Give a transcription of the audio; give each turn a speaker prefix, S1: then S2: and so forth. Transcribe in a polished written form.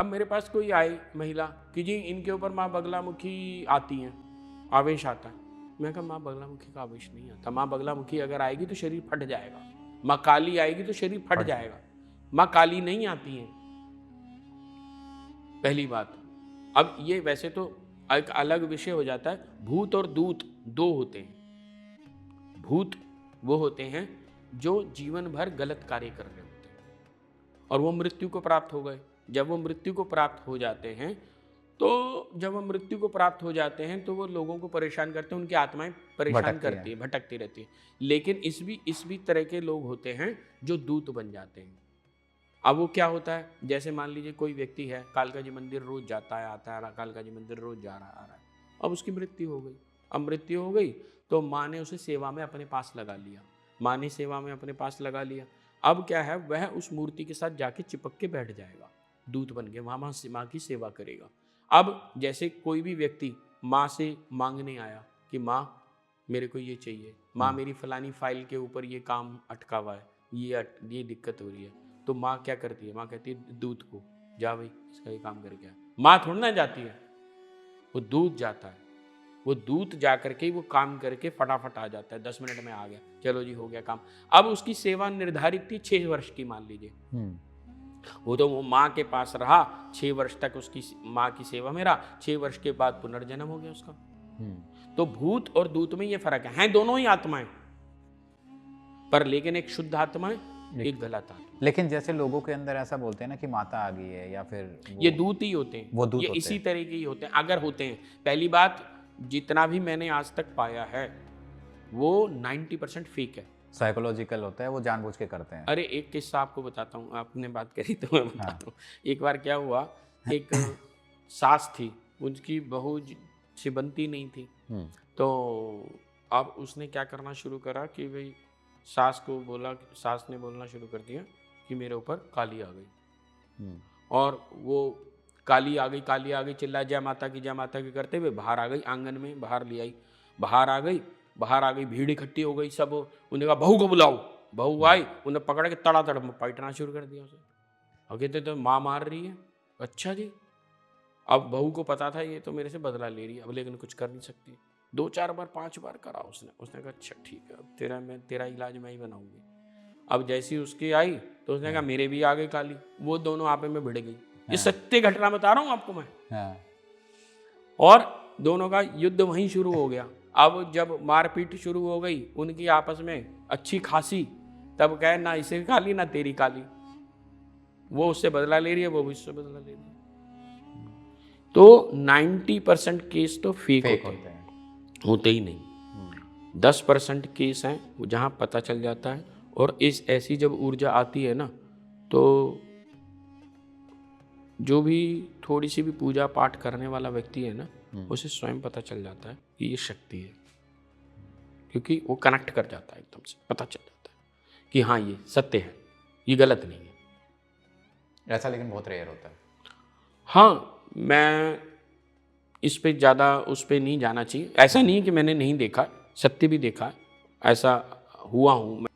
S1: अब मेरे पास कोई आए महिला कि जी इनके ऊपर माँ बगलामुखी आती हैं, आवेश आता है। मैं कहा माँ बगलामुखी का आवेश नहीं आता। माँ बगलामुखी अगर आएगी तो शरीर फट जाएगा, माँ काली आएगी तो शरीर फट जाएगा। माँ काली नहीं आती है, पहली बात। अब ये वैसे तो एक अलग विषय हो जाता है। भूत और दूत दो होते हैं। भूत वो होते हैं जो जीवन भर गलत कार्य कर रहे होते हैं और वो मृत्यु को प्राप्त हो गए। जब वो मृत्यु को प्राप्त हो जाते हैं तो वो लोगों को परेशान करते हैं, उनकी आत्माएं परेशान करती है, भटकती रहती है। लेकिन इस भी तरह के लोग होते हैं जो दूत बन जाते हैं। अब वो क्या होता है, जैसे मान लीजिए कोई व्यक्ति है, कालका जी मंदिर रोज जाता है, आता है, कालका जी मंदिर रोज जा रहा आ रहा है। अब उसकी मृत्यु हो गई। अब मृत्यु हो गई तो माँ ने उसे सेवा में अपने पास लगा लिया। अब क्या है, वह उस मूर्ति के साथ जाके चिपक के बैठ जाएगा, दूत बन के वहाँ माँ की सेवा करेगा। अब जैसे कोई भी व्यक्ति माँ से मांगने आया कि माँ मेरे को ये चाहिए, माँ मेरी फलानी फाइल के ऊपर ये काम अटका हुआ है, ये दिक्कत हो रही है, तो माँ क्या करती है, माँ कहती है दूत को जा भाई इसका ये काम करके आ। माँ थोड़ी ना जाती है, वो दूत जाता है। वो दूत जा करके वो काम करके फटाफट आ जाता है, 10 मिनट में आ गया, चलो जी हो गया काम। अब उसकी सेवा निर्धारित थी 6 वर्ष की, मान लीजिए। वो माँ के पास रहा 6 वर्ष तक, उसकी माँ की सेवा में रहा। 6 वर्ष के बाद पुनर्जन्म हो गया उसका। तो भूत और दूत में ये फर्क है दोनों ही आत्माएं, पर लेकिन एक शुद्ध आत्मा है, एक गलत आत्मा।
S2: लेकिन जैसे लोगों के अंदर ऐसा बोलते हैं ना कि माता आ गई है, या फिर
S1: ये दूत ही होते हैं, ये इसी तरह के ही होते हैं अगर होते हैं। पहली बात, जितना भी मैंने आज तक पाया है वो 90% फेक है,
S2: साइकोलॉजिकल होता है, वो जानबूझ के करते हैं।
S1: अरे एक किस्सा आपको बताता हूँ, आपने बात करी तो मैं बताता हूँ। एक बार क्या हुआ, एक सास थी, उनकी बहू से बनती नहीं थी। तो अब उसने क्या करना शुरू करा कि भाई सास ने बोलना शुरू कर दिया कि मेरे ऊपर काली आ गई। और वो काली आ गई चिल्ला जय माता की करते हुए बाहर आ गई, आंगन में बाहर ले आई। बाहर आ गई, भीड़ इकट्ठी हो गई, सब उन्हें कहा बहू को बुलाओ। बहू आई, उन्हें पकड़ के तड़ातड़ पीटना शुरू कर दिया उसे। और कहते तो माँ मार रही है। अच्छा जी। अब बहू को पता था ये तो मेरे से बदला ले रही है, अब लेकिन कुछ कर नहीं सकती। 2-4 बार 5 बार करा उसने कहा अच्छा ठीक है, अब तेरा इलाज मैं ही बनाऊंगी। अब जैसी उसकी आई तो उसने कहा मेरे भी आ गई काली। वो दोनों आपस में भिड़ गई। ये सत्य घटना बता रहा हूँ आपको मैं। और दोनों का युद्ध वहीं शुरू हो गया। अब जब मारपीट शुरू हो गई उनकी आपस में अच्छी खासी, तब कहे ना इसे काली ना तेरी काली। वो उससे बदला ले रही है, वो भी उससे बदला ले रही है। तो 90% केस तो फेक होते ही नहीं। 10% केस हैं जहाँ पता चल जाता है। और ऐसी जब ऊर्जा आती है ना, तो जो भी थोड़ी सी भी पूजा पाठ करने वाला व्यक्ति है ना, उसे स्वयं पता चल जाता है कि ये शक्ति है, क्योंकि वो कनेक्ट कर जाता है, एकदम से पता चल जाता है कि हाँ ये सत्य है, ये गलत नहीं है।
S2: ऐसा लेकिन बहुत रेयर होता है।
S1: हाँ, मैं इस पे ज़्यादा उस पे नहीं जाना चाहिए। ऐसा नहीं है कि मैंने नहीं देखा, सत्य भी देखा, ऐसा हुआ हूँ।